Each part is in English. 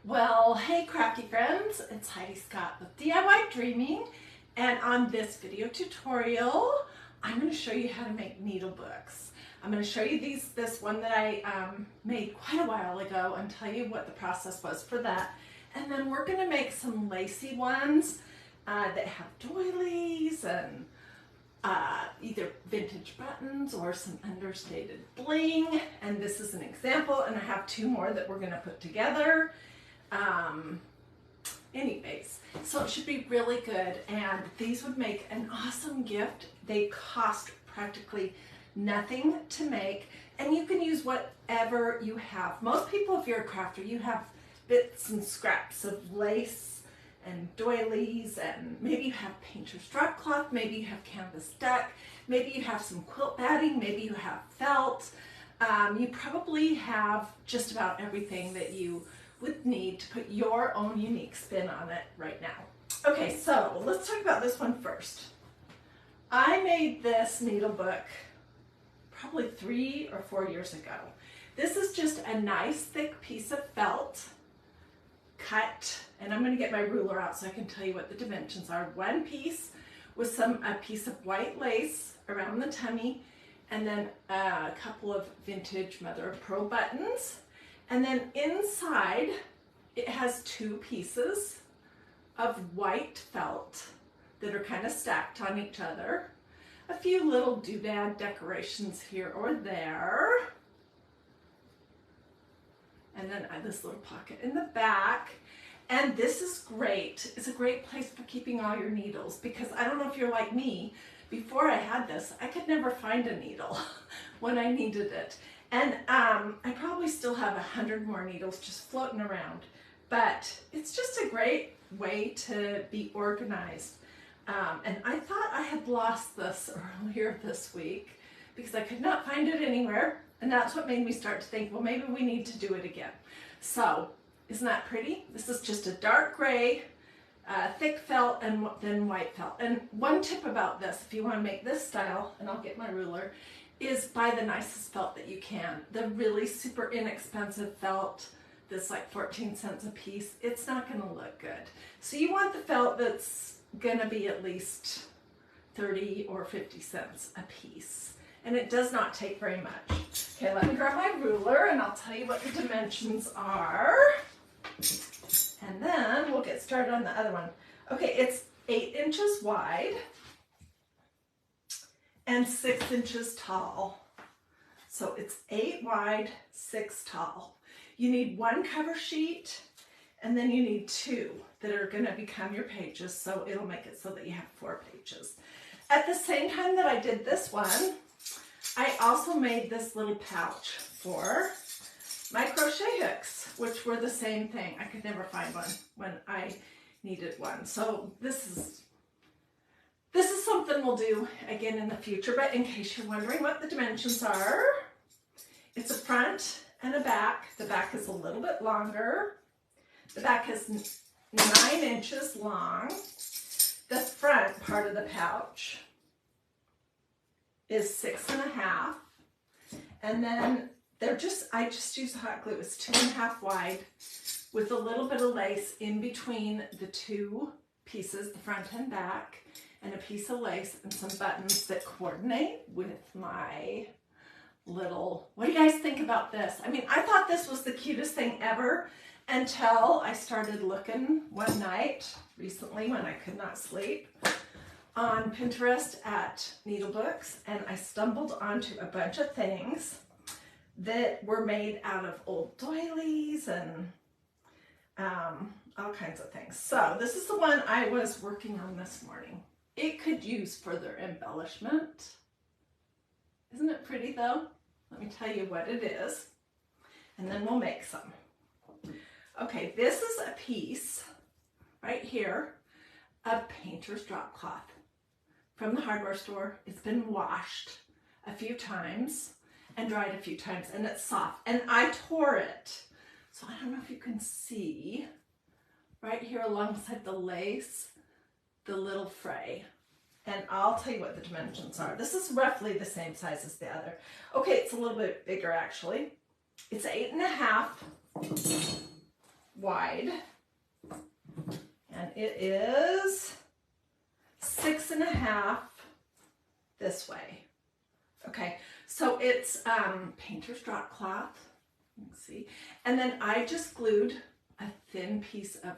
Well, hey crafty friends, it's Hiedi Scott with DIY Dreaming, and on this video tutorial, I'm going to show you how to make needle books. I'm going to show you this one that I made quite a while ago and tell you what the process was for that. And then we're going to make some lacy ones that have doilies and either vintage buttons or some understated bling. And this is an example, and I have two more that we're going to put together. Anyways, so it should be really good, and these would make an awesome gift. They cost practically nothing to make, and you can use whatever you have. Most people, if you're a crafter, you have bits and scraps of lace and doilies, and maybe you have painter's drop cloth, maybe you have canvas duck, maybe you have some quilt batting, maybe you have felt. You probably have just about everything that you would need to put your own unique spin on it right now. Okay, so let's talk about this one first. I made this needle book probably 3 or 4 years ago. This is just a nice thick piece of felt cut, and I'm going to get my ruler out so I can tell you what the dimensions are. One piece with a piece of white lace around the tummy, and then a couple of vintage mother of pearl buttons. And then inside, it has 2 pieces of white felt that are kind of stacked on each other. A few little doodad decorations here or there. And then this little pocket in the back. And this is great. It's a great place for keeping all your needles, because I don't know if you're like me, before I had this, I could never find a needle when I needed it. And I probably still have 100 more needles just floating around, but it's just a great way to be organized. And I thought I had lost this earlier this week because I could not find it anywhere. And that's what made me start to think, well, maybe we need to do it again. So, isn't that pretty? This is just a dark gray, thick felt, and then white felt. And one tip about this, if you want to make this style, and I'll get my ruler, is buy the nicest felt that you can. The really super inexpensive felt that's like 14 cents a piece, it's not going to look good. So you want the felt that's going to be at least 30 or 50 cents a piece. And it does not take very much. Okay, let me grab my ruler and I'll tell you what the dimensions are. And then we'll get started on the other one. Okay, it's 8 inches wide and 6 inches tall. So it's 8 wide, 6 tall. You need 1 cover sheet, and then you need 2 that are going to become your pages, so it'll make it so that you have 4 pages. At the same time that I did this one, I also made this little pouch for my crochet hooks, which were the same thing. I could never find one when I needed one. So this is something we'll do again in the future, but in case you're wondering what the dimensions are, it's a front and a back. The back is a little bit longer. The back is 9 inches long. The front part of the pouch is 6.5. And then I just use hot glue. It's 2.5 wide with a little bit of lace in between the 2 pieces, the front and back, and a piece of lace and some buttons that coordinate with my little, what do you guys think about this? I mean, I thought this was the cutest thing ever until I started looking one night recently when I could not sleep on Pinterest at needle books, and I stumbled onto a bunch of things that were made out of old doilies and all kinds of things. So this is the one I was working on this morning. It could use further embellishment. Isn't it pretty though? Let me tell you what it is, and then we'll make some. Okay, this is a piece right here of painter's drop cloth from the hardware store. It's been washed a few times and dried a few times, and it's soft. And I tore it. So I don't know if you can see right here alongside the lace, the little fray. And I'll tell you what the dimensions are. This is roughly the same size as the other. Okay, it's a little bit bigger actually. It's 8.5 wide, and it is 6.5 this way. Okay, so it's painter's drop cloth, you can see, and then I just glued a thin piece of,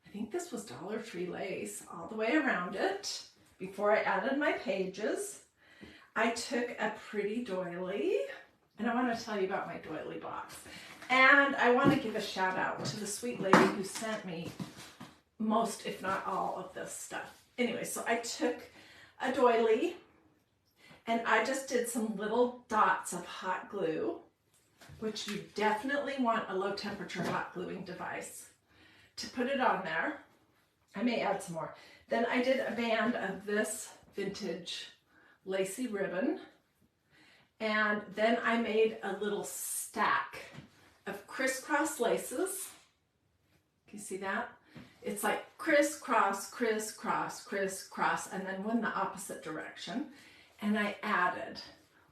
I think this was Dollar Tree lace, all the way around it before I added my pages. I took a pretty doily, and I want to tell you about my doily box. And I want to give a shout out to the sweet lady who sent me most, if not all, of this stuff. Anyway, so I took a doily and I just did some little dots of hot glue, which you definitely want a low temperature hot gluing device to put it on there. I may add some more. Then I did a band of this vintage lacy ribbon, and then I made a little stack of crisscross laces. Can you see that? It's like crisscross, crisscross, crisscross, and then one the opposite direction. And I added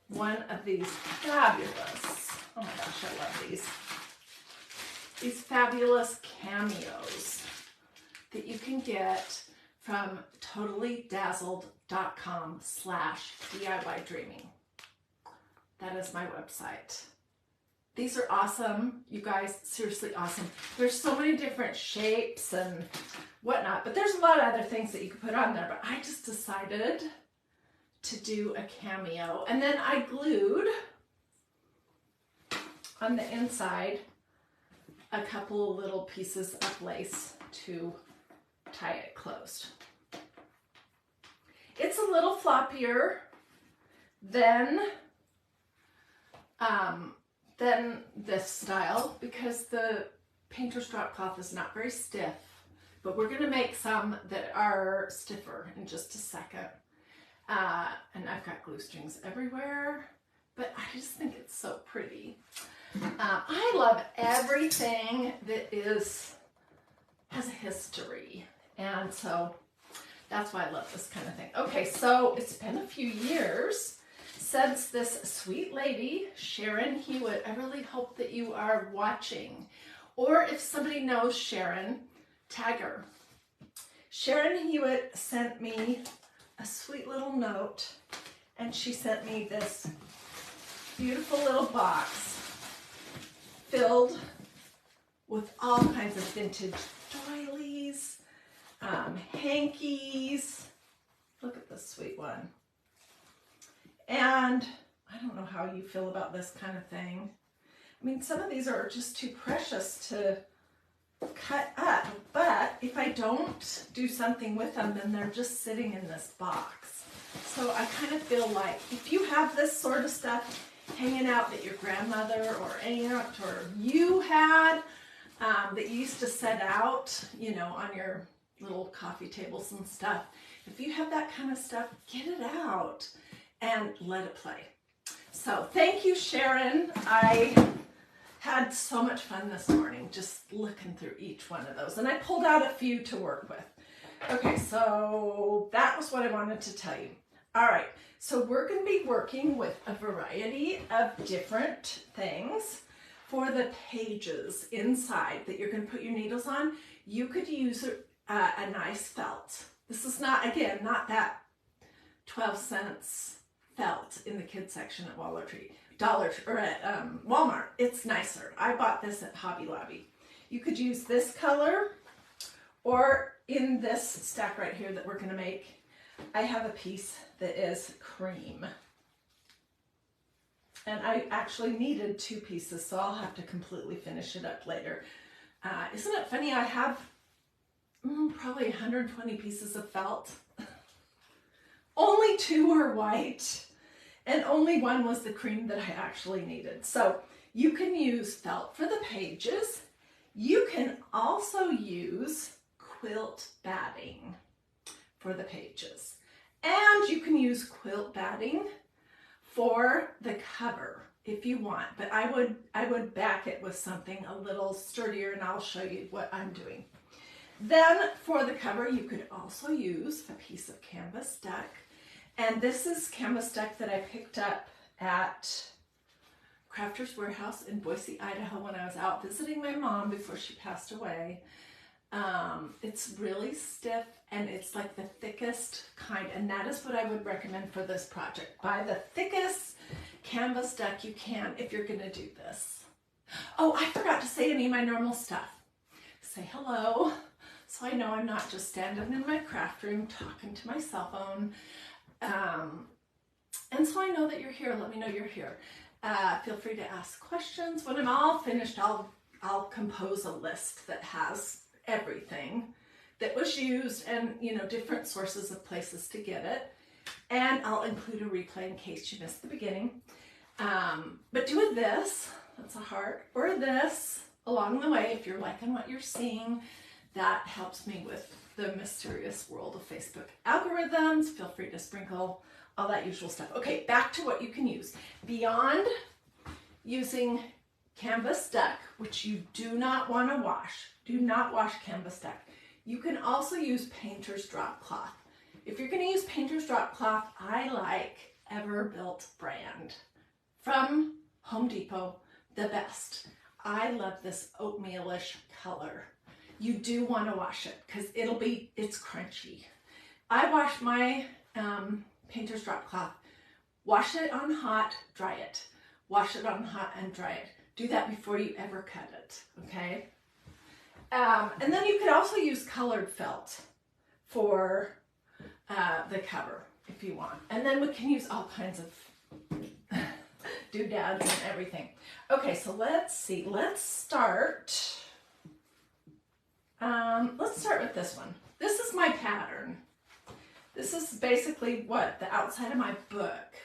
one of these fabulous, oh my gosh, I love these fabulous cameos that you can get from totallydazzled.com/DIY-dreaming. That is my website. These are awesome, you guys, seriously awesome. There's so many different shapes and whatnot, but there's a lot of other things that you could put on there, but I just decided to do a cameo. And then I glued on the inside a couple little pieces of lace to tie it closed. It's a little floppier than this style because the painter's drop cloth is not very stiff, but we're going to make some that are stiffer in just a second. And I've got glue strings everywhere, but I just think it's so pretty. I love everything that has a history, and so that's why I love this kind of thing. Okay, so it's been a few years since this sweet lady, Sharon Hewitt, I really hope that you are watching, or if somebody knows Sharon, tag her. Sharon Hewitt sent me a sweet little note, and she sent me this beautiful little box filled with all kinds of vintage doilies, hankies. Look at this sweet one. And I don't know how you feel about this kind of thing. I mean, some of these are just too precious to cut up, but if I don't do something with them, then they're just sitting in this box. So I kind of feel like if you have this sort of stuff hanging out that your grandmother or aunt or you had, that you used to set out, you know, on your little coffee tables and stuff, if you have that kind of stuff, get it out and let it play. So thank you, Sharon. I had so much fun this morning just looking through each one of those, and I pulled out a few to work with. Okay, so that was what I wanted to tell you. All right, so we're going to be working with a variety of different things for the pages inside that you're going to put your needles on. You could use a nice felt. This is not, again, not that 12 cents felt in the kids section at Walmart. It's nicer. I bought this at Hobby Lobby. You could use this color, or in this stack right here that we're going to make, I have a piece that is cream. And I actually needed 2 pieces, so I'll have to completely finish it up later. Isn't it funny? I have probably 120 pieces of felt. Only 2 are white, and only 1 was the cream that I actually needed. So you can use felt for the pages. You can also use quilt batting for the pages. And you can use quilt batting for the cover if you want, but I would back it with something a little sturdier, and I'll show you what I'm doing. Then for the cover, you could also use a piece of canvas duck. And this is canvas duck that I picked up at Crafter's Warehouse in Boise, Idaho when I was out visiting my mom before she passed away. It's really stiff and it's like the thickest kind, and that is what I would recommend for this project. Buy the thickest canvas deck you can if you're going to do this. Oh, I forgot to say any of my normal stuff. Say hello, so I know I'm not just standing in my craft room talking to my cell phone. And so I know that you're here. Let me know you're here. Feel free to ask questions. When I'm all finished, I'll compose a list that has everything that was used and, you know, different sources of places to get it. And I'll include a replay in case you missed the beginning. But do this, that's a heart, or this along the way if you're liking what you're seeing. That helps me with the mysterious world of Facebook algorithms. Feel free to sprinkle all that usual stuff. Okay, back to what you can use. Beyond using canvas deck, which you do not want to wash, do not wash canvas deck. You can also use painter's drop cloth. If you're going to use painter's drop cloth, I like Everbuilt brand from Home Depot, the best. I love this oatmealish color. You do want to wash it because it's crunchy. I wash my painter's drop cloth. Wash it on hot, dry it. Wash it on hot and dry it. Do that before you ever cut it, okay? And then you could also use colored felt for the cover if you want. And then we can use all kinds of doodads and everything. Okay, so let's see. Let's start with this one. This is my pattern. This is basically what the outside of my book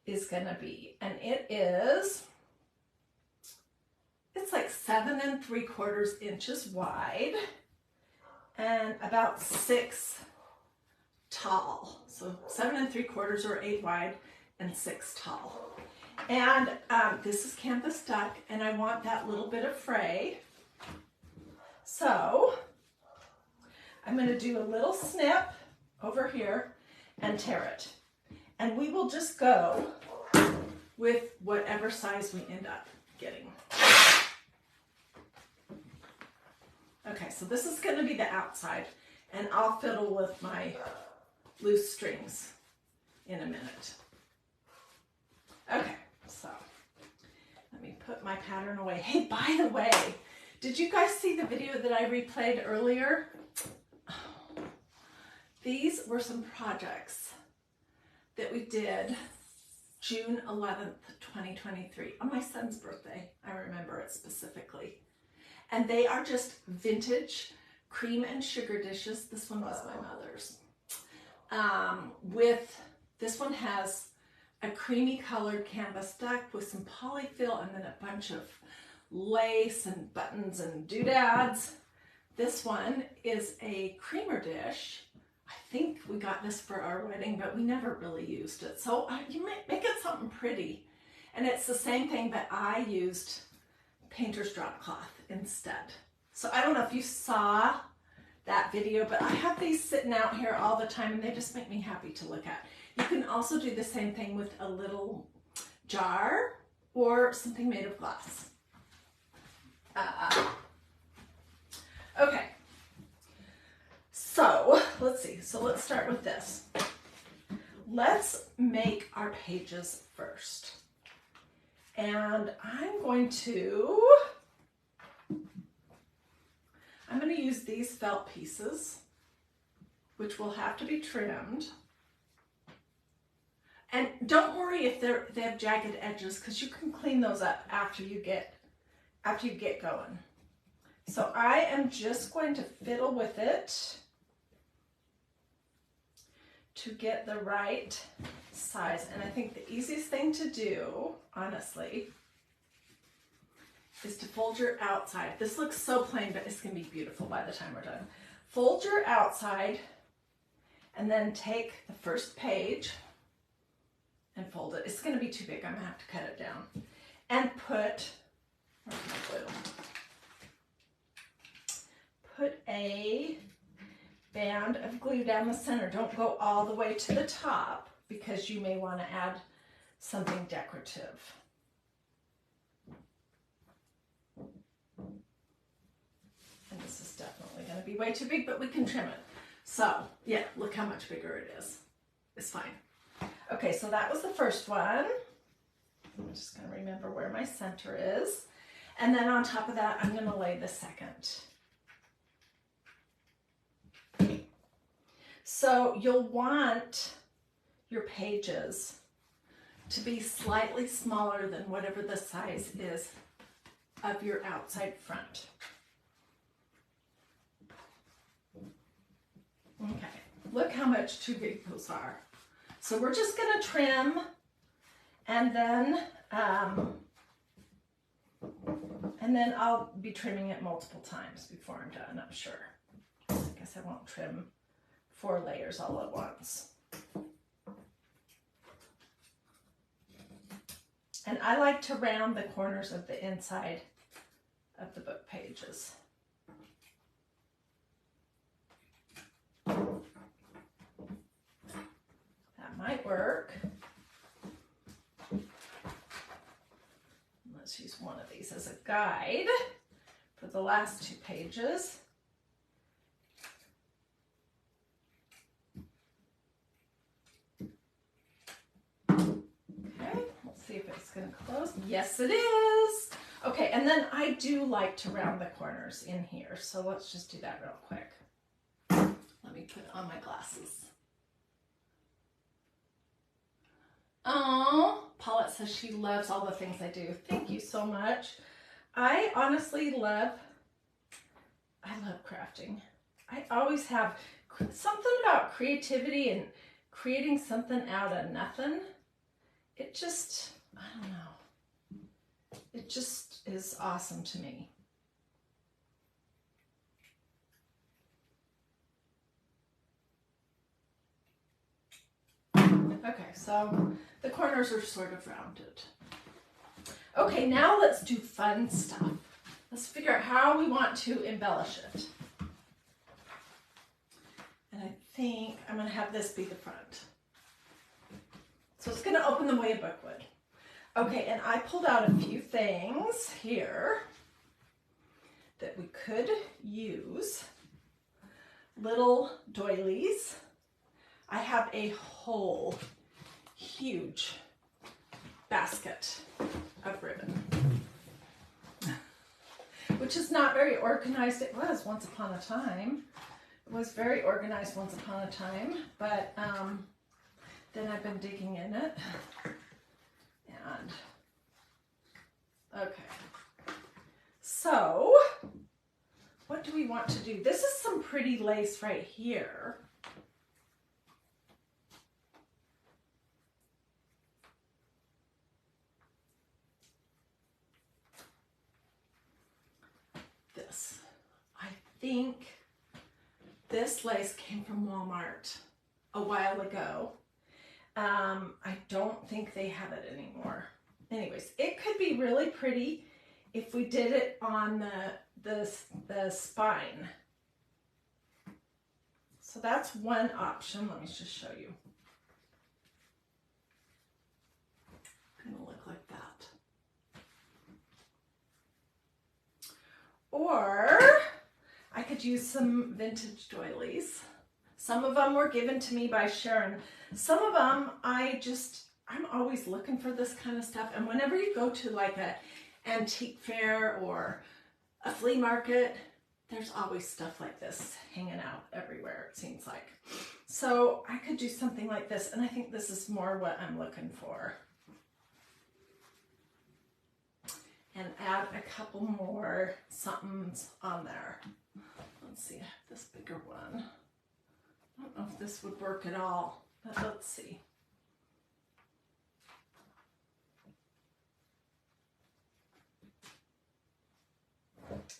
is going to be. And it's like 7 3/4 inches wide and about 6 tall. So 7 3/4 or 8 wide and 6 tall. And this is canvas duck, and I want that little bit of fray. So I'm going to do a little snip over here and tear it. And we will just go with whatever size we end up getting. Okay, so this is going to be the outside, and I'll fiddle with my loose strings in a minute. Okay, so let me put my pattern away. Hey, by the way, did you guys see the video that I replayed earlier? These were some projects that we did June 11th, 2023, on my son's birthday. I remember it specifically. And they are just vintage cream and sugar dishes. This one was my mother's. This one has a creamy colored canvas duck with some polyfill and then a bunch of lace and buttons and doodads. This one is a creamer dish. I think we got this for our wedding, but we never really used it. So you might make it something pretty. And it's the same thing, but I used painter's drop cloth instead. So I don't know if you saw that video, but I have these sitting out here all the time and they just make me happy to look at. You can also do the same thing with a little jar or something made of glass. Okay. So let's see. So let's start with this. Let's make our pages first. And I'm going to use these felt pieces, which will have to be trimmed. And don't worry if they have jagged edges, because you can clean those up after you get going. So I am just going to fiddle with it to get the right size. And I think the easiest thing to do, honestly, is to fold your outside. This looks so plain, but it's going to be beautiful by the time we're done. Fold your outside and then take the first page and fold it. It's going to be too big. I'm going to have to cut it down. And put, where's my glue? Put a band of glue down the center. Don't go all the way to the top because you may want to add something decorative. be way too big, but we can trim it. So yeah, look how much bigger it is. It's fine. Okay, so that was the first one. I'm just going to remember where my center is. And then on top of that, I'm going to lay the second. So you'll want your pages to be slightly smaller than whatever the size is of your outside front. Okay, look how much too big those are. So we're just going to trim, and then I'll be trimming it multiple times before I'm done, I'm sure. I guess I won't trim 4 layers all at once. And I like to round the corners of the inside of the book pages. That might work. Let's use one of these as a guide for the last 2 pages. Okay, let's see if it's going to close. Yes, it is. Okay, and then I do like to round the corners in here, so let's just do that real quick. Let me put on my glasses. Oh, Paulette says she loves all the things I do. Thank you so much. I honestly love crafting. I always have something about creativity and creating something out of nothing. It just, I don't know. It just is awesome to me. Okay, so the corners are sort of rounded. Okay, now let's do fun stuff. Let's figure out how we want to embellish it. And I think I'm going to have this be the front. So it's going to open the way a book would. Okay, and I pulled out a few things here that we could use. Little doilies. I have a whole huge basket of ribbon, which is not very organized. It was once upon a time. It was very organized once upon a time, but then I've been digging in it. And okay, so what do we want to do? This is some pretty lace right here. This, I think this lace came from Walmart a while ago. I don't think they have it anymore. Anyways, it could be really pretty if we did it on the spine. So that's one option. Let me just show you. It's gonna look like that. Or I could use some vintage doilies. Some of them were given to me by Sharon. Some of them I'm always looking for this kind of stuff. And whenever you go to like a antique fair or a flea market, there's always stuff like this hanging out everywhere, it seems like. So I could do something like this, and I think this is more what I'm looking for. And add a couple more somethings on there. Let's see, I have this bigger one. I don't know if this would work at all, but let's see.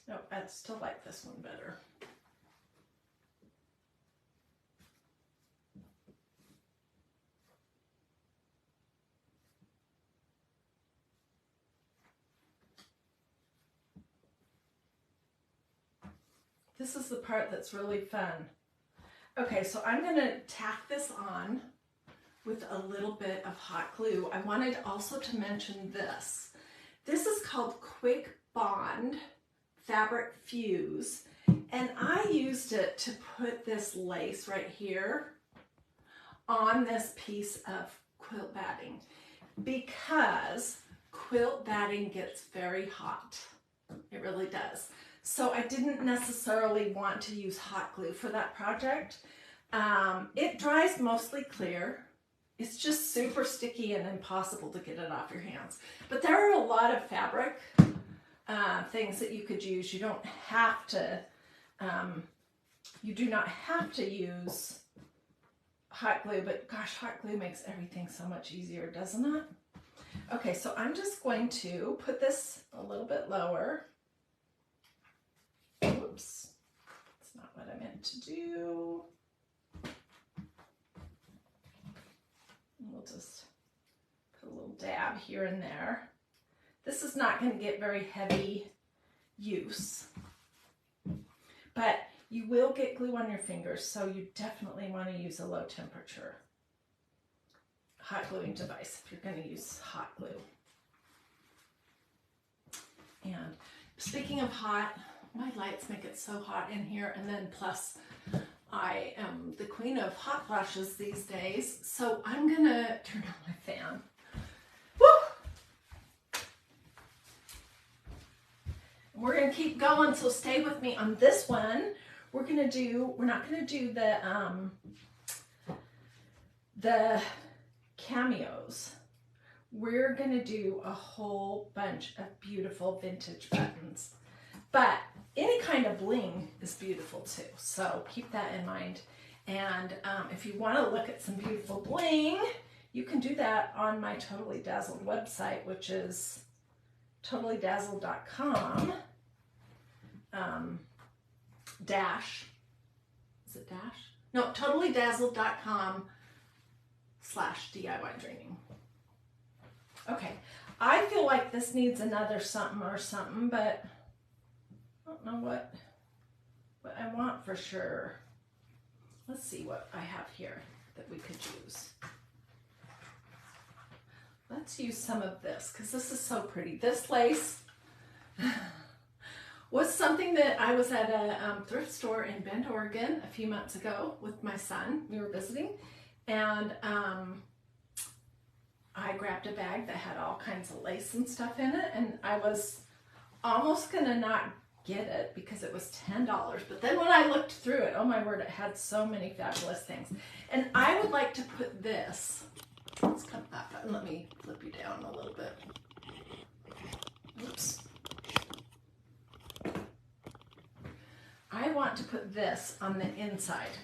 No, I still like this one better. This is the part that's really fun. Okay, so I'm going to tack this on with a little bit of hot glue. I wanted also to mention this. This is called Quick Bond Fabric Fuse, And I used it to put this lace right here on this piece of quilt batting because quilt batting gets very hot. It really does. So I didn't necessarily want to use hot glue for that project. It dries mostly clear. It's just super sticky and impossible to get it off your hands. But there are a lot of fabric things that you could use. You don't have to, you do not have to use hot glue, but gosh, hot glue makes everything so much easier, doesn't it? Okay, so I'm just going to put this a little bit lower. Whoops, that's not what I meant to do. We'll just put a little dab here and there. This is not going to get very heavy use, but you will get glue on your fingers, so you definitely want to use a low temperature hot gluing device if you're going to use hot glue. And speaking of hot, my lights make it so hot in here, and then plus I am the queen of hot flashes these days, so I'm going to turn on my fan. Woo! We're going to keep going, so stay with me on this one. We're not going to do the cameos. We're going to do a whole bunch of beautiful vintage buttons. But any kind of bling is beautiful too, so keep that in mind. And if you want to look at some beautiful bling, you can do that on my Totally Dazzled website, which is totallydazzled.com. totallydazzled.com/DIYDreaming. Okay, I feel like this needs another something or something, but I don't know what I want for sure. Let's see what I have here that we could use. Let's use some of this because this is so pretty. This lace was something that I was at a thrift store in Bend, Oregon a few months ago with my son. We were visiting, and I grabbed a bag that had all kinds of lace and stuff in it, and I was almost gonna not get it because it was $10, but then when I looked through it, oh my word, it had so many fabulous things. And I would like to put this, let's come up and let me flip you down a little bit. Oops. I want to put this on the inside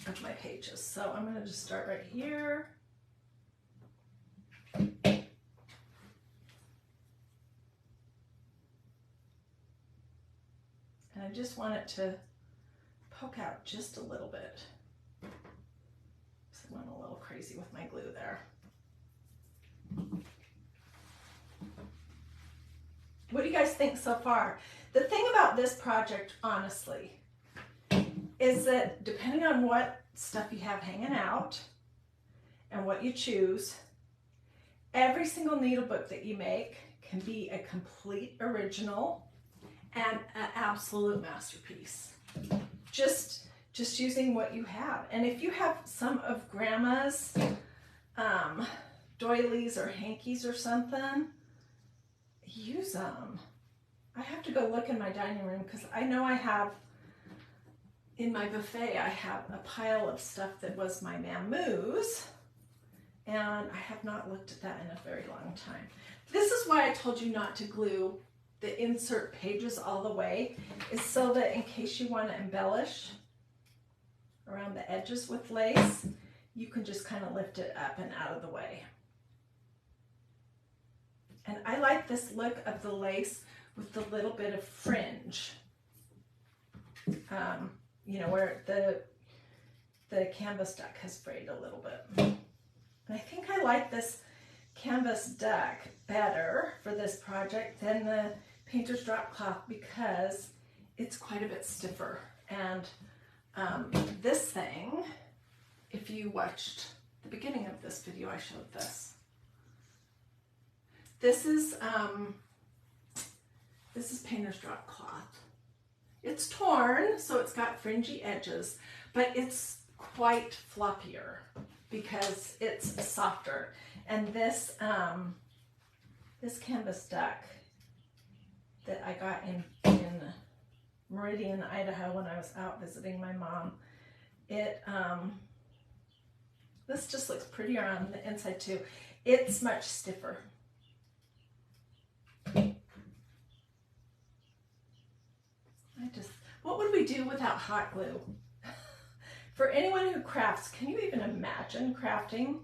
of my pages. So I'm going to just start right here. And I just want it to poke out just a little bit. So I went a little crazy with my glue there. What do you guys think so far? The thing about this project, honestly, is that depending on what stuff you have hanging out and what you choose, every single needlebook that you make can be a complete original and an absolute masterpiece. Just using what you have. And if you have some of Grandma's doilies or hankies or something, use them. I have to go look in my dining room because I know I have, in my buffet, I have a pile of stuff that was my Mamoo's, and I have not looked at that in a very long time. This is why I told you not to glue the insert pages all the way, is so that in case you want to embellish around the edges with lace, you can just kind of lift it up and out of the way. And I like this look of the lace with the little bit of fringe, you know, where the canvas duck has frayed a little bit. And I think I like this canvas duck better for this project than the painter's drop cloth because it's quite a bit stiffer. And this thing, if you watched the beginning of this video, I showed this. This is painter's drop cloth. It's torn, so it's got fringy edges, but it's quite floppier because it's softer. And this this canvas duck that I got in Meridian, Idaho when I was out visiting my mom, this just looks prettier on the inside too. It's much stiffer. What would we do without hot glue? For anyone who crafts, can you even imagine crafting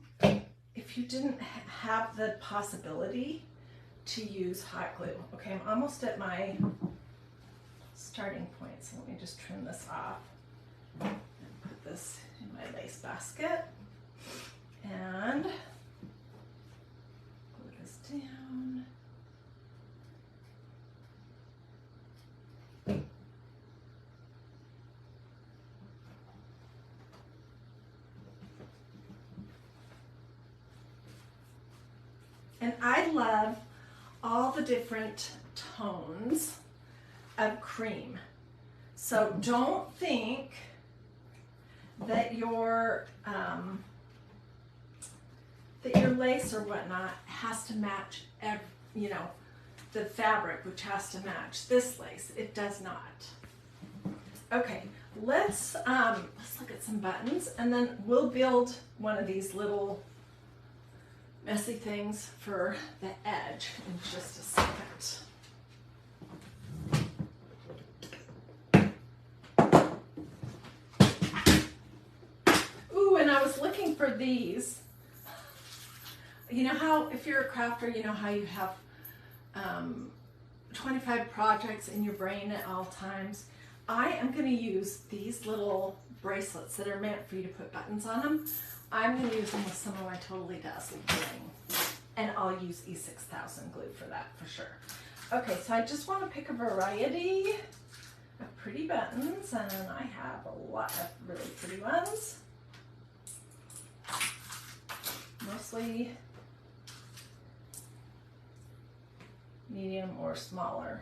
if you didn't have the possibility to use hot glue? Okay, I'm almost at my starting point, so let me just trim this off and put this in my lace basket and glue this down. And I love all the different tones of cream. So don't think that your lace or whatnot has to match the fabric, which has to match this lace. It does not. Okay, let's look at some buttons, and then we'll build one of these little messy things for the edge in just a second. Ooh, and I was looking for these. You know how, if you're a crafter, you know how you have 25 projects in your brain at all times. I am going to use these little bracelets that are meant for you to put buttons on them. I'm going to use them with some of my Totally Dazzly Bling, and I'll use E6000 glue for that for sure. Okay, so I just want to pick a variety of pretty buttons, and I have a lot of really pretty ones. Mostly medium or smaller.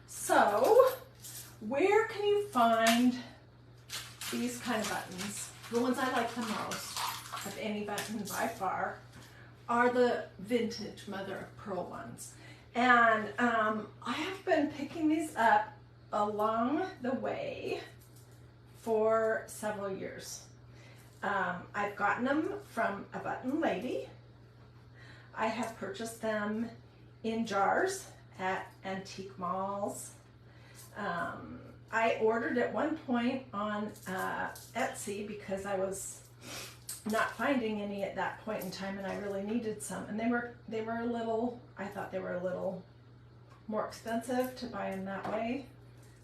So, where can you find these kind of buttons? The ones I like the most of any button by far are the vintage mother of pearl ones. And I have been picking these up along the way for several years. I've gotten them from a button lady. I have purchased them in jars at antique malls. I ordered at one point on Etsy because I was not finding any at that point in time, and I really needed some. And they were a little, I thought they were a little more expensive to buy them that way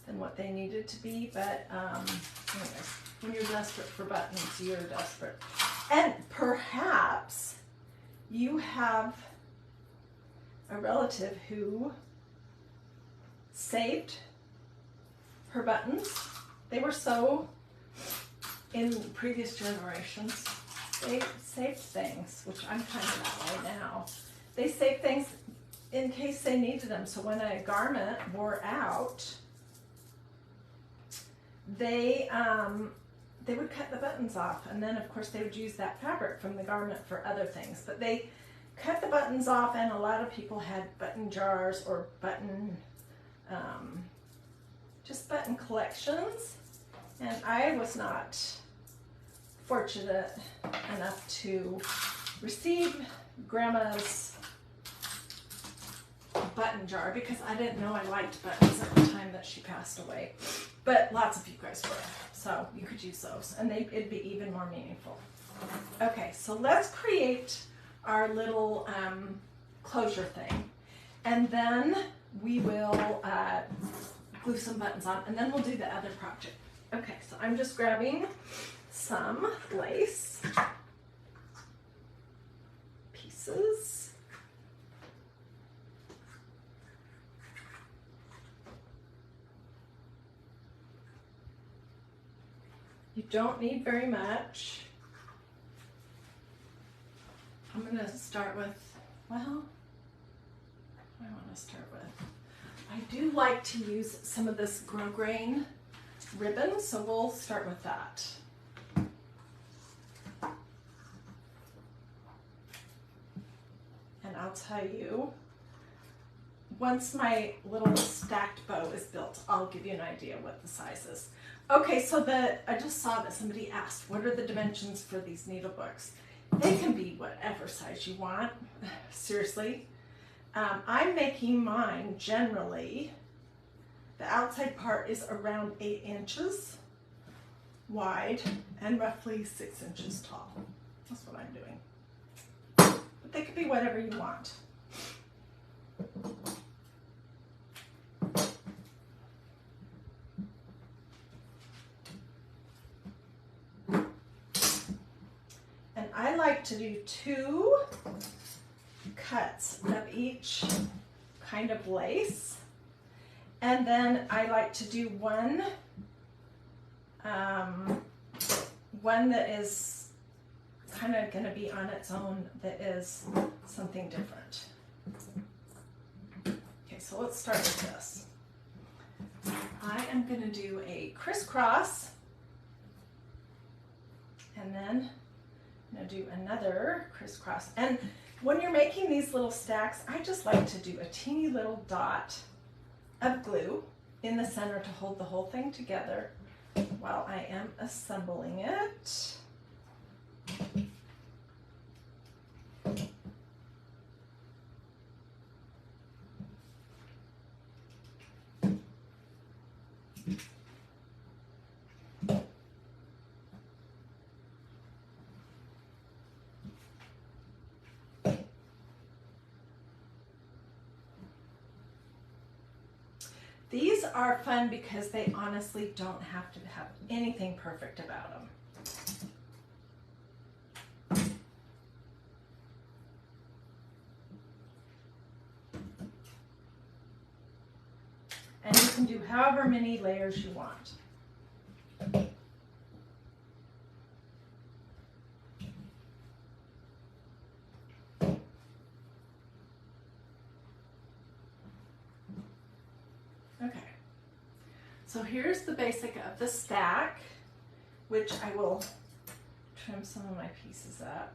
than what they needed to be. But anyways, when you're desperate for buttons, you're desperate. And perhaps you have a relative who saved her buttons. They were so, in previous generations, they saved things, which I'm kind of that way now. They saved things in case they needed them. So when a garment wore out, they would cut the buttons off, and then of course they would use that fabric from the garment for other things. But they cut the buttons off, and a lot of people had button jars or button just button collections, and I was not fortunate enough to receive Grandma's button jar because I didn't know I liked buttons at the time that she passed away. But lots of you guys were, so you could use those, and it'd be even more meaningful. Okay, so let's create our little closure thing, and then we will glue some buttons on, and then we'll do the other project. Okay, so I'm just grabbing some lace pieces. You don't need very much. I'm going to start with, well, I want to start with, I do like to use some of this grosgrain ribbon, so we'll start with that. And I'll tell you, once my little stacked bow is built, I'll give you an idea what the size is. Okay, so I just saw that somebody asked, what are the dimensions for these needle books? They can be whatever size you want, seriously. I'm making mine generally, the outside part is around 8 inches wide and roughly 6 inches tall. That's what I'm doing. But they could be whatever you want. And I like to do 2 cuts of each kind of lace, and then I like to do one that is kind of going to be on its own, that is something different. Okay, so let's start with this. I am going to do a crisscross, and then I'm going to do another crisscross. And when you're making these little stacks, I just like to do a teeny little dot of glue in the center to hold the whole thing together while I am assembling it. These are fun because they honestly don't have to have anything perfect about them. And you can do however many layers you want. Okay, so here's the basic of the stack, which I will trim some of my pieces up.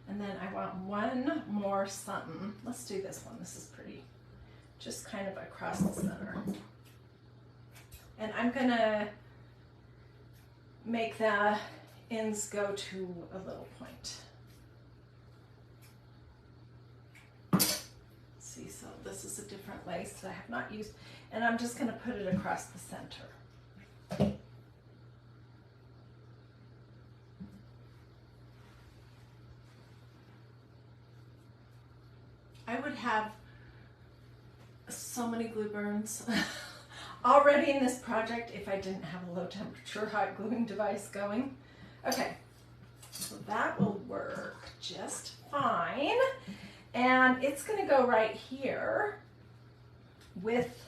And then I want one more something. Let's do this one. This is pretty. Just kind of across the center. And I'm gonna make the ends go to a little point. See, so this is a different lace that I have not used, and I'm just gonna put it across the center. I would have so many glue burns already in this project if I didn't have a low temperature hot gluing device going. Okay, so that will work just fine. And it's going to go right here with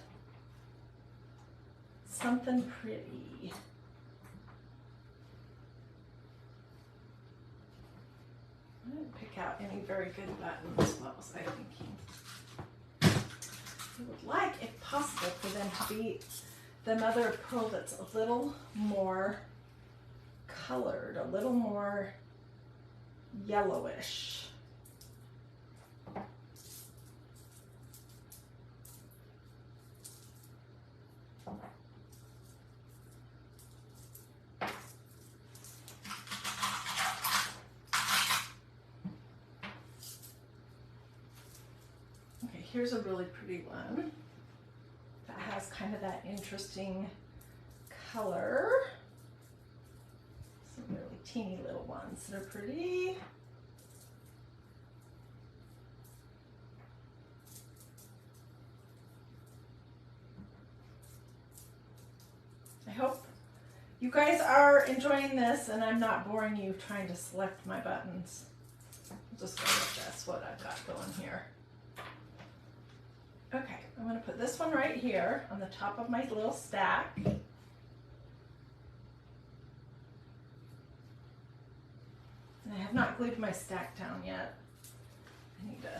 something pretty. I didn't pick out any very good buttons. What was I thinking? I would like, if possible, for them to be the mother of pearl that's a little more colored, a little more yellowish. Okay, here's a really pretty one that has kind of that interesting color. Some really teeny little ones that are pretty. I hope you guys are enjoying this and I'm not boring you trying to select my buttons. I'll just go with this, what I've got going here. Okay, I'm going to put this one right here on the top of my little stack. And I have not glued my stack down yet. I need to.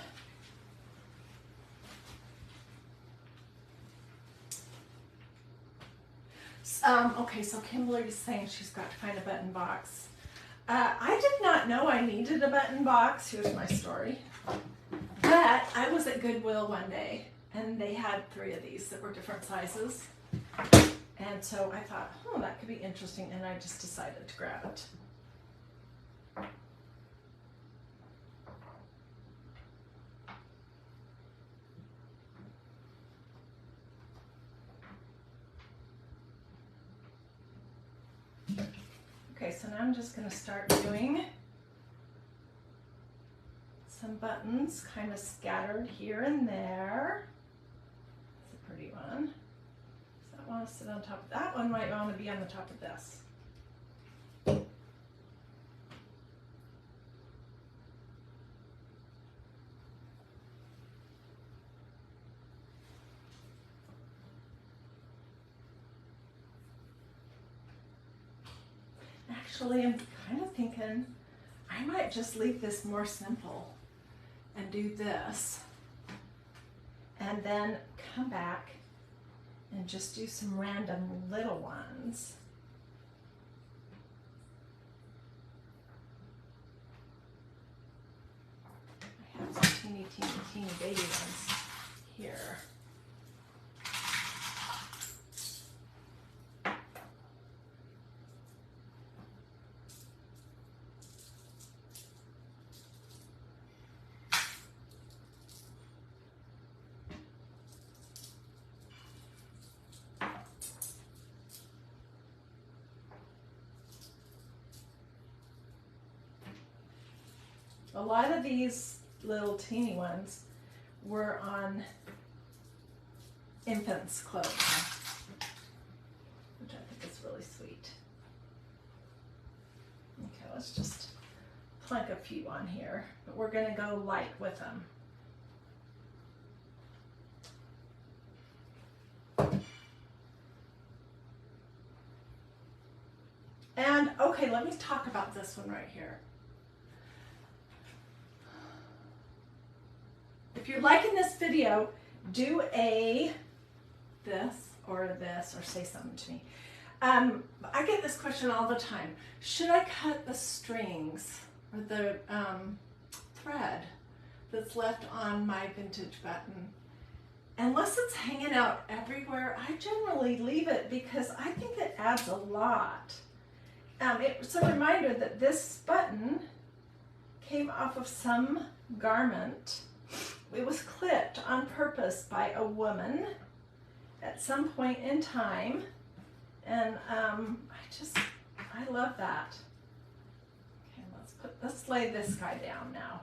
Okay, so Kimberly's saying she's got to find a button box. I did not know I needed a button box. Here's my story. But I was at Goodwill one day and they had 3 of these that were different sizes. And so I thought, oh, that could be interesting. And I just decided to grab it. Okay, so now I'm just going to start doing some buttons kind of scattered here and there. That's a pretty one. Does that want to sit on top of that one? Might want to be on the top of this. Actually, I'm kind of thinking I might just leave this more simple and do this and then come back and just do some random little ones. I have some teeny baby ones here. A lot of these little teeny ones were on infants' clothes, which I think is really sweet. Okay, let's just plunk a few on here, but we're going to go light with them. And okay, let me talk about this one right here. If you're liking this video, do this or say something to me. I get this question all the time. Should I cut the strings or the thread that's left on my vintage button? Unless it's hanging out everywhere, I generally leave it because I think it adds a lot. It's a reminder that this button came off of some garment. It was clipped on purpose by a woman at some point in time, and I love that. Okay, let's lay this guy down now,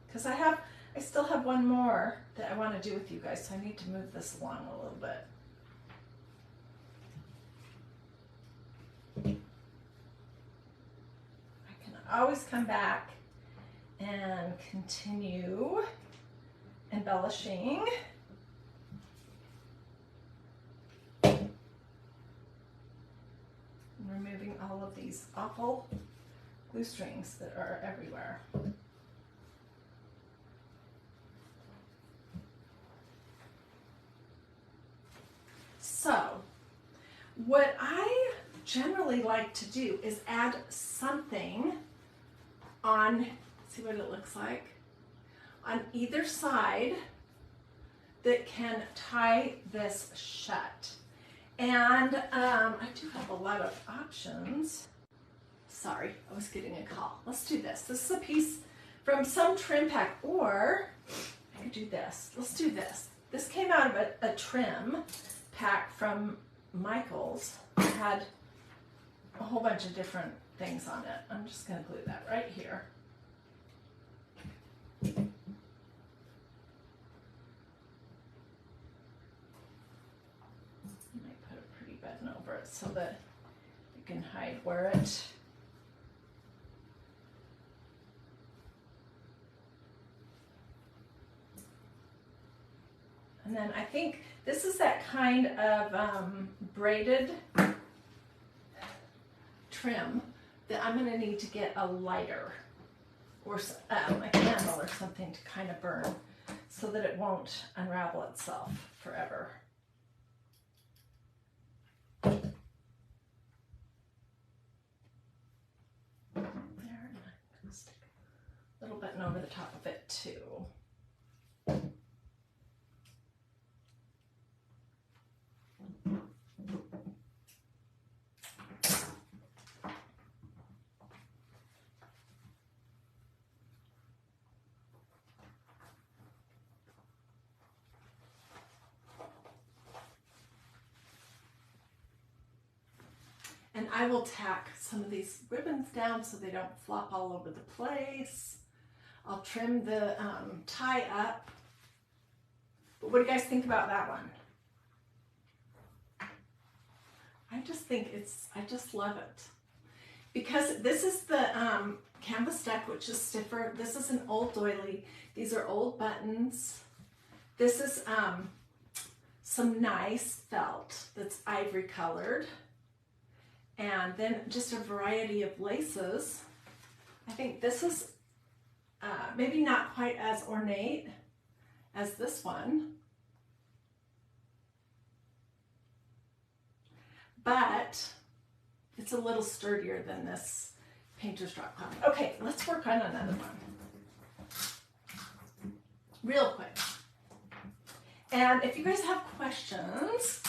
because I still have one more that I want to do with you guys, so I need to move this along a little bit. I can always come back and continue embellishing. And removing all of these awful glue strings that are everywhere. So, what I generally like to do is add something on, see what it looks like, on either side that can tie this shut. And I do have a lot of options. Sorry, I was getting a call. Let's do this. This is a piece from some trim pack, or I could do this. Let's do this. This came out of a trim pack from Michael's. It had a whole bunch of different things on it. I'm just going to glue that right here. I might put a pretty so that you can hide where it. And then I think this is that kind of braided trim that I'm going to need to get a lighter or a candle or something to kind of burn so that it won't unravel itself forever. There, and I'm going to stick a little button over the top of it too. And I will tack some of these ribbons down so they don't flop all over the place. I'll trim the tie up. But what do you guys think about that one? I just think I just love it. Because this is the canvas deck, which is stiffer. This is an old doily. These are old buttons. This is some nice felt that's ivory colored. And then just a variety of laces. I think this is maybe not quite as ornate as this one, but it's a little sturdier than this Painter's Drop Cloth. Okay, let's work on another one real quick. And if you guys have questions,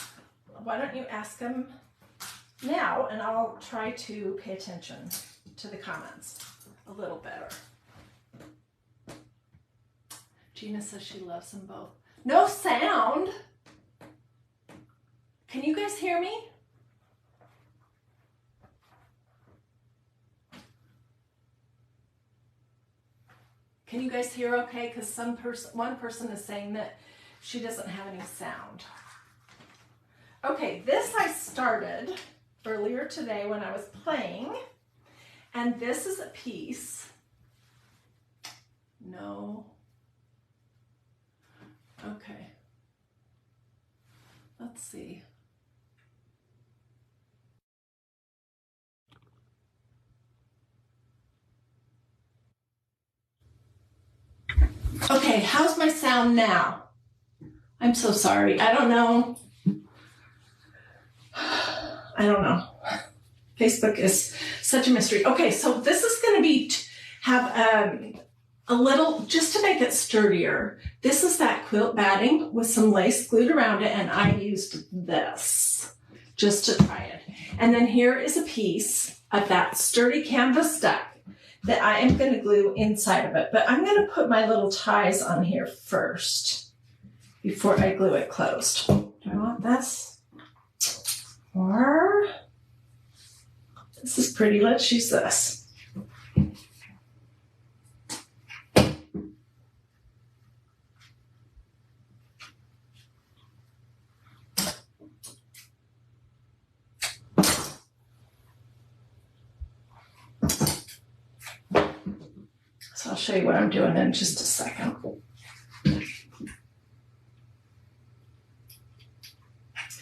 why don't you ask them now, and I'll try to pay attention to the comments a little better. Gina says she loves them both. No sound. Can you guys hear me? Can you guys hear okay? Because one person is saying that she doesn't have any sound. Okay, this I started earlier today when I was playing, and this is a piece. No. Okay. Let's see. Okay, how's my sound now? I'm so sorry. I don't know. I don't know. Facebook is such a mystery. Okay, so this is going to be have a little, just to make it sturdier. This is that quilt batting with some lace glued around it, and I used this just to try it. And then here is a piece of that sturdy canvas deck that I am going to glue inside of it. But I'm going to put my little ties on here first before I glue it closed. Do I want this? Or this is pretty. Let's use this. So I'll show you what I'm doing in just a second.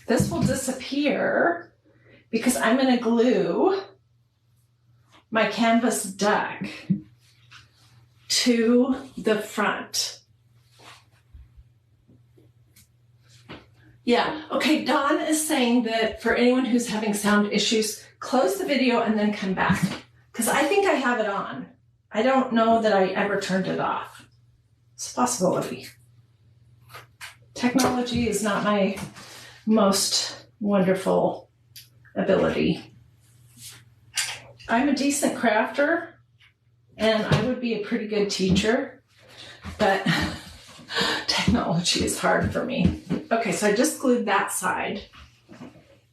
This will disappear because I'm going to glue my canvas deck to the front. Yeah, okay, Dawn is saying that for anyone who's having sound issues, close the video and then come back, because I think I have it on. I don't know that I ever turned it off. It's a possibility. Technology is not my most wonderful ability. I'm a decent crafter and I would be a pretty good teacher, but technology is hard for me. Okay, so I just glued that side,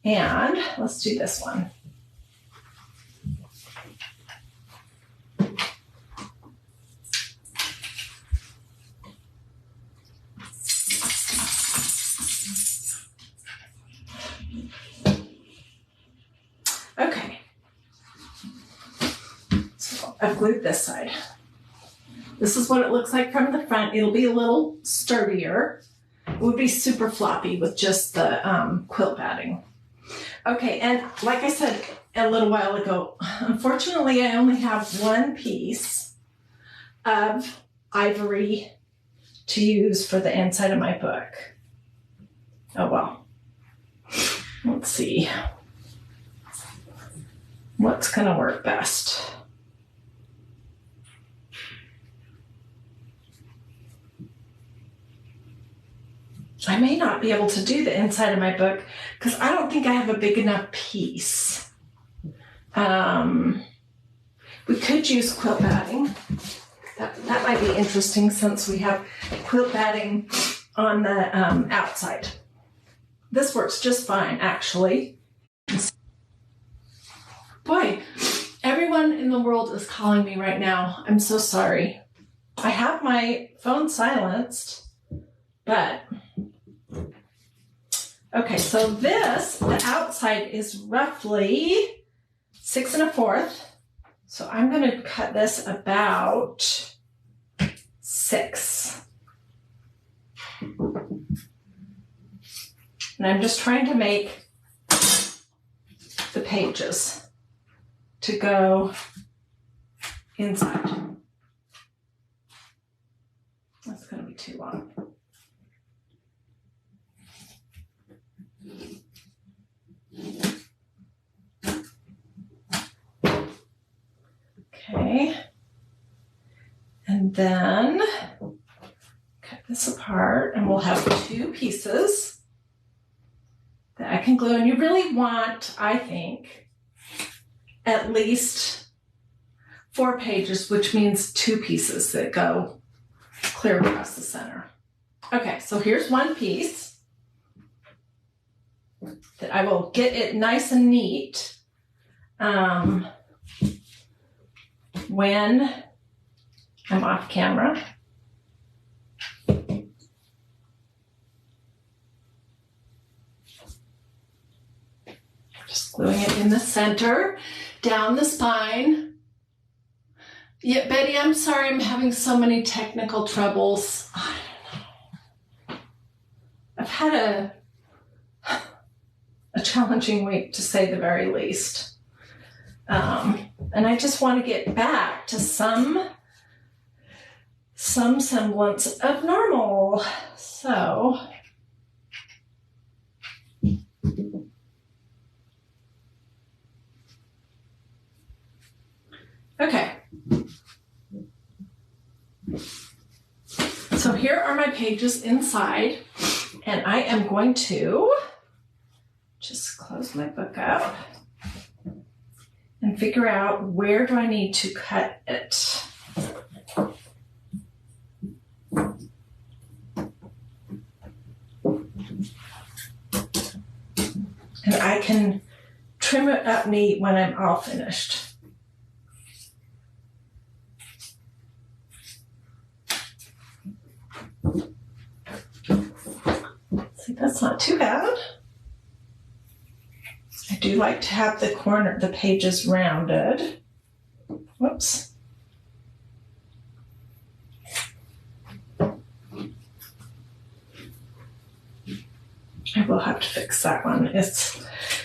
and let's do this one. I've glued this side. This is what it looks like from the front. It'll be a little sturdier. It would be super floppy with just the quilt batting. Okay, and like I said a little while ago, unfortunately I only have one piece of ivory to use for the inside of my book. Oh well. Let's see. What's gonna work best? I may not be able to do the inside of my book because I don't think I have a big enough piece. We could use quilt batting. That might be interesting since we have quilt batting on the outside. This works just fine, actually. Boy, everyone in the world is calling me right now. I'm so sorry. I have my phone silenced, but... Okay, so this, the outside is roughly 6 1/4. So I'm going to cut this about 6. And I'm just trying to make the pages to go inside. That's going to be too long. Okay, and then cut this apart and we'll have 2 pieces that I can glue. And you really want, I think, at least 4 pages, which means 2 pieces that go clear across the center. Okay, so here's one piece that I will get it nice and neat when I'm off camera. Just gluing it in the center, down the spine. Yeah, Betty, I'm sorry I'm having so many technical troubles. I don't know. I've had a challenging week, to say the very least. And I just want to get back to some semblance of normal. So, okay. So here are my pages inside, and I am going to just close my book up and figure out where do I need to cut it. And I can trim it up neat when I'm all finished. See, that's not too bad. I do like to have the pages rounded. Whoops. I will have to fix that one. It's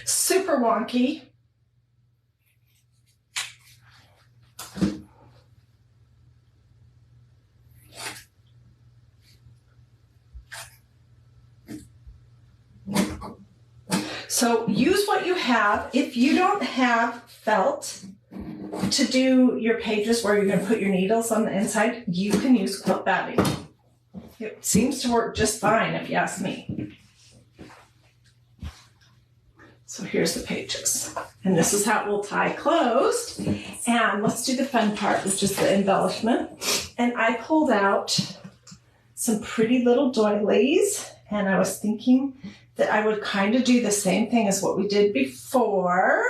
super wonky. So use what you have. If you don't have felt to do your pages where you're going to put your needles on the inside, you can use quilt batting. It seems to work just fine if you ask me. So here's the pages. And this is how it will tie closed. And let's do the fun part, which is the embellishment. And I pulled out some pretty little doilies. And I was thinking that I would kind of do the same thing as what we did before,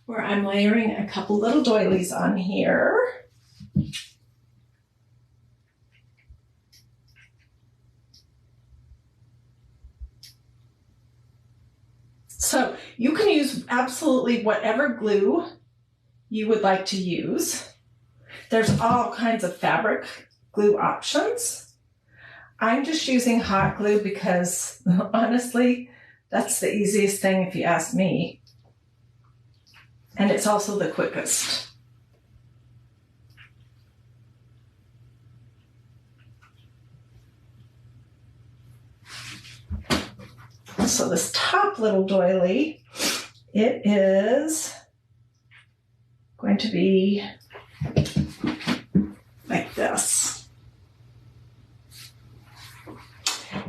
where I'm layering a couple little doilies on here. So you can use absolutely whatever glue you would like to use. There's all kinds of fabric glue options. I'm just using hot glue because honestly, that's the easiest thing if you ask me. And it's also the quickest. So this top little doily, it is going to be like this.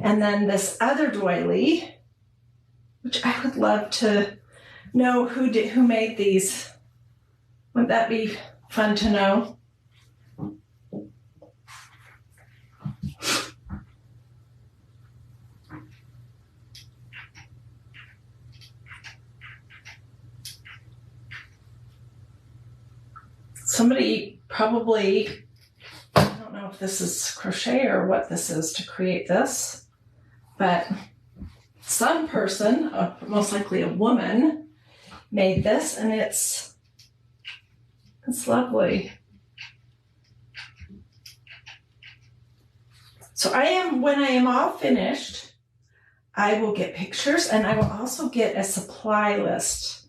And then this other doily, which I would love to know who made these. Wouldn't that be fun to know? Somebody probably, I don't know if this is crochet or what this is to create this, but some person, most likely a woman, made this, and it's lovely. So when I am all finished, I will get pictures, and I will also get a supply list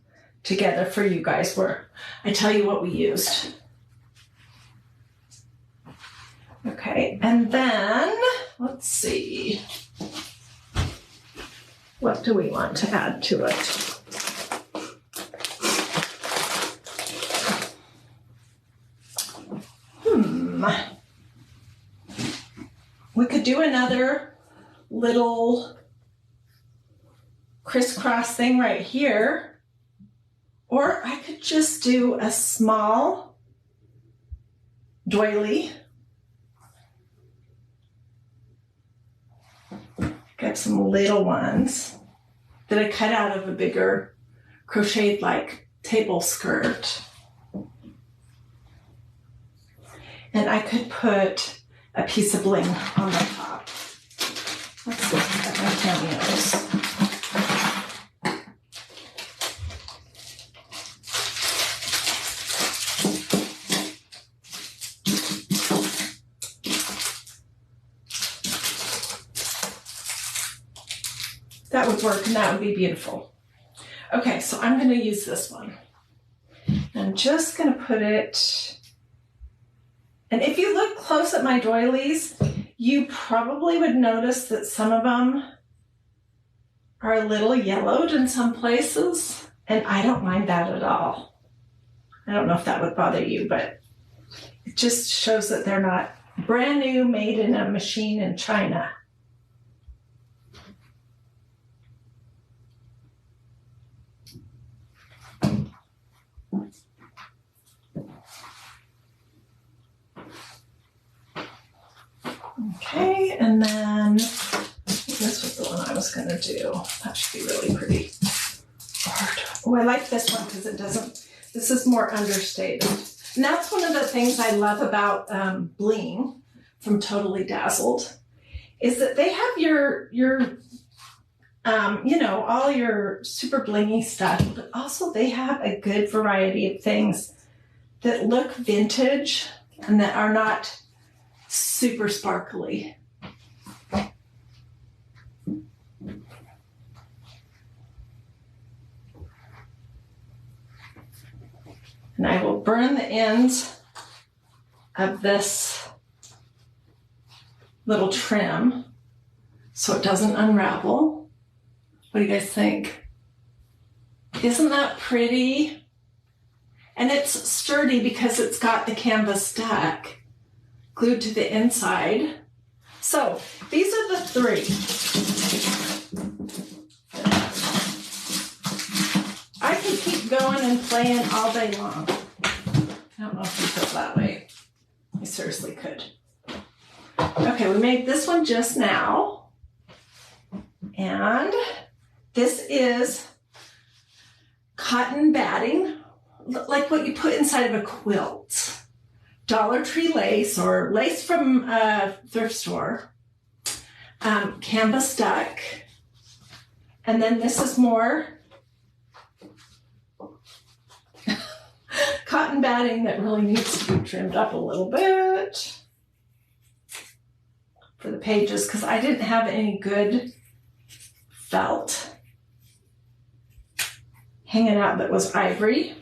together for you guys where I tell you what we used. Okay, and then let's see. What do we want to add to it? We could do another little crisscross thing right here, or I could just do a small doily. Got some little ones that I cut out of a bigger crocheted like table skirt. And I could put a piece of bling on the top. Let's look at my cameos. That would work, and that would be beautiful. Okay, so I'm going to use this one. I'm just going to put it, and if you look close at my doilies, you probably would notice that some of them are a little yellowed in some places, and I don't mind that at all. I don't know if that would bother you, but it just shows that they're not brand new, made in a machine in China. Okay, and then this was the one I was going to do. That should be really pretty. Oh, I like this one because it doesn't, this is more understated. And that's one of the things I love about Bling from Totally Dazzled, is that they have your you know, all your super blingy stuff, but also they have a good variety of things that look vintage and that are not super sparkly. And I will burn the ends of this little trim so it doesn't unravel. What do you guys think? Isn't that pretty? And it's sturdy because it's got the canvas stuck glued to the inside. So these are the three. I can keep going and playing all day long. I don't know if you feel that way. I seriously could. Okay, we made this one just now. And this is cotton batting, like what you put inside of a quilt. Dollar Tree lace or lace from a thrift store, canvas duck, and then this is more cotton batting that really needs to be trimmed up a little bit for the pages because I didn't have any good felt hanging out that was ivory.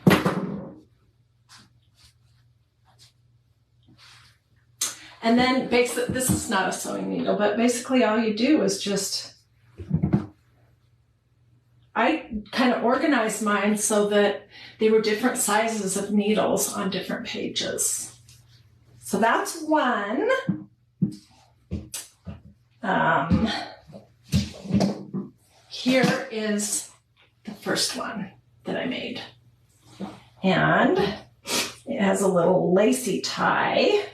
And then basically, this is not a sewing needle, but basically all you do is just, I kind of organized mine so that they were different sizes of needles on different pages. So that's one. Here is the first one that I made. And it has a little lacy tie.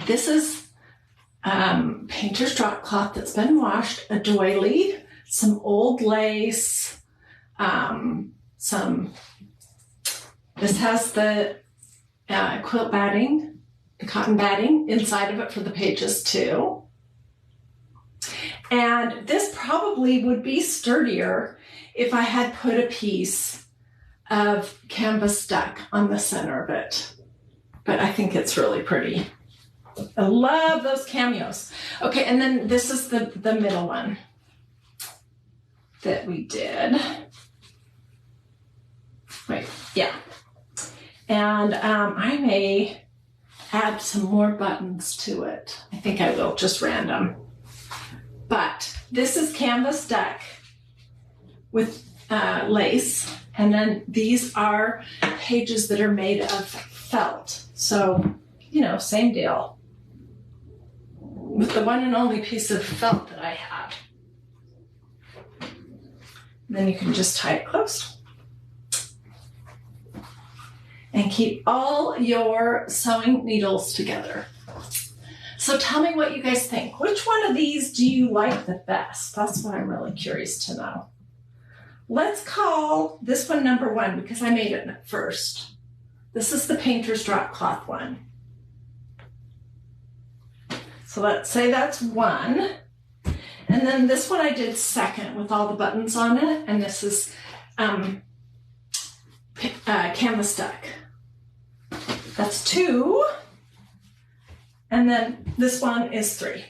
This is painter's drop cloth that's been washed, a doily, some old lace, this has the quilt batting, the cotton batting inside of it for the pages too. And this probably would be sturdier if I had put a piece of canvas duck on the center of it. But I think it's really pretty. I love those cameos. Okay, and then this is the middle one that we did. Wait, yeah. And I may add some more buttons to it. I think I will, just random. But this is canvas duck with lace. And then these are pages that are made of felt. So, you know, same deal. With the one and only piece of felt that I have. And then you can just tie it close. And keep all your sewing needles together. So tell me what you guys think. Which one of these do you like the best? That's what I'm really curious to know. Let's call this one number one because I made it first. This is the painter's drop cloth one. So let's say that's one. And then this one I did second with all the buttons on it. And this is canvas duck. That's two. And then this one is three.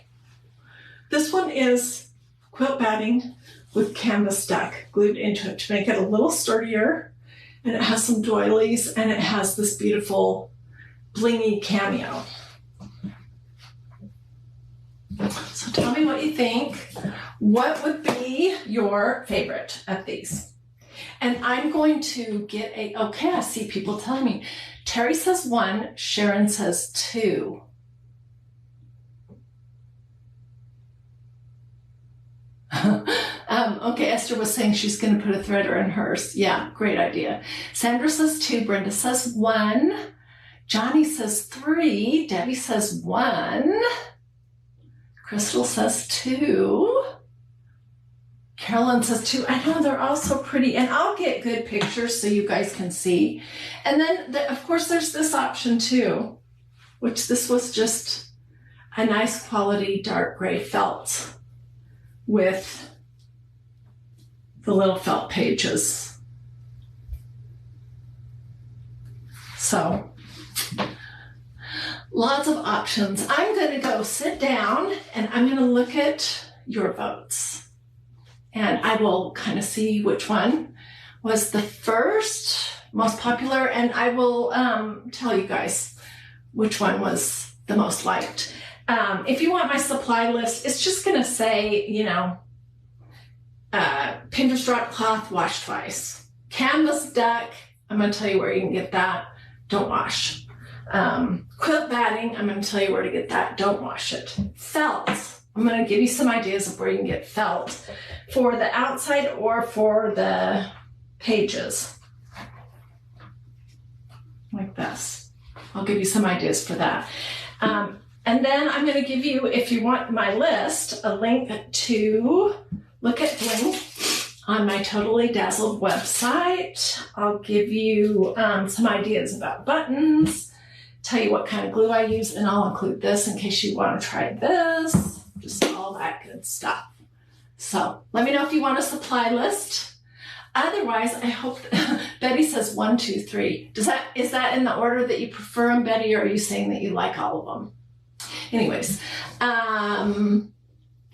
This one is quilt batting with canvas duck glued into it to make it a little sturdier. And it has some doilies and it has this beautiful blingy cameo. So tell me what you think. What would be your favorite of these? And I'm going to get a, okay, I see people telling me. Terry says one, Sharon says two. Okay, Esther was saying she's going to put a threader in hers. Yeah, great idea. Sandra says two, Brenda says one, Johnny says three, Debbie says one, Crystal says two, Carolyn says two. I know they're all so pretty, and I'll get good pictures so you guys can see. And then, of course, there's this option too, which this was just a nice quality dark gray felt with the little felt pages. So, lots of options. I'm going to go sit down and I'm going to look at your votes. And I will kind of see which one was the first most popular, and I will tell you guys which one was the most liked. If you want my supply list, it's just going to say, you know, painter's drop cloth, wash twice. Canvas duck, I'm going to tell you where you can get that. Don't wash. Quilt batting, I'm going to tell you where to get that. Don't wash it. Felt, I'm going to give you some ideas of where you can get felt for the outside or for the pages. Like this. I'll give you some ideas for that. And then I'm going to give you, if you want my list, a link to look at Bling on my Totally Dazzled website. I'll give you some ideas about buttons, tell you what kind of glue I use, and I'll include this in case you want to try this, just all that good stuff. So let me know if you want a supply list. Otherwise, I hope, Betty says 1, 2, 3. Is that in the order that you prefer them, Betty, or are you saying that you like all of them? Anyways,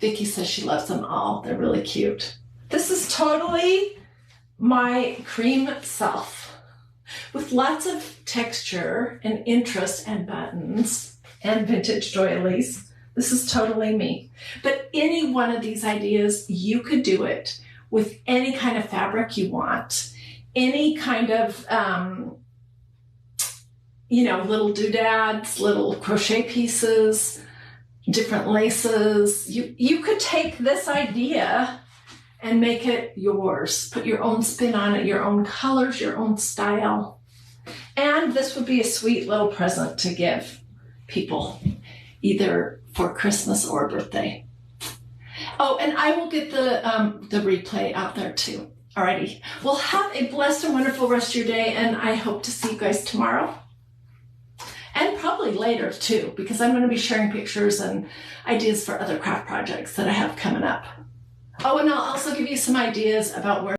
Vicky says she loves them all. They're really cute. This is totally my cream self with lots of texture and interest and buttons and vintage doilies. This is totally me. But any one of these ideas, you could do it with any kind of fabric you want, any kind of, little doodads, little crochet pieces, different laces. You could take this idea and make it yours. Put your own spin on it, your own colors, your own style. And this would be a sweet little present to give people, either for Christmas or birthday. Oh, and I will get the replay out there too. Alrighty. Well, have a blessed and wonderful rest of your day, and I hope to see you guys tomorrow. And probably later too, because I'm going to be sharing pictures and ideas for other craft projects that I have coming up. Oh, and I'll also give you some ideas about where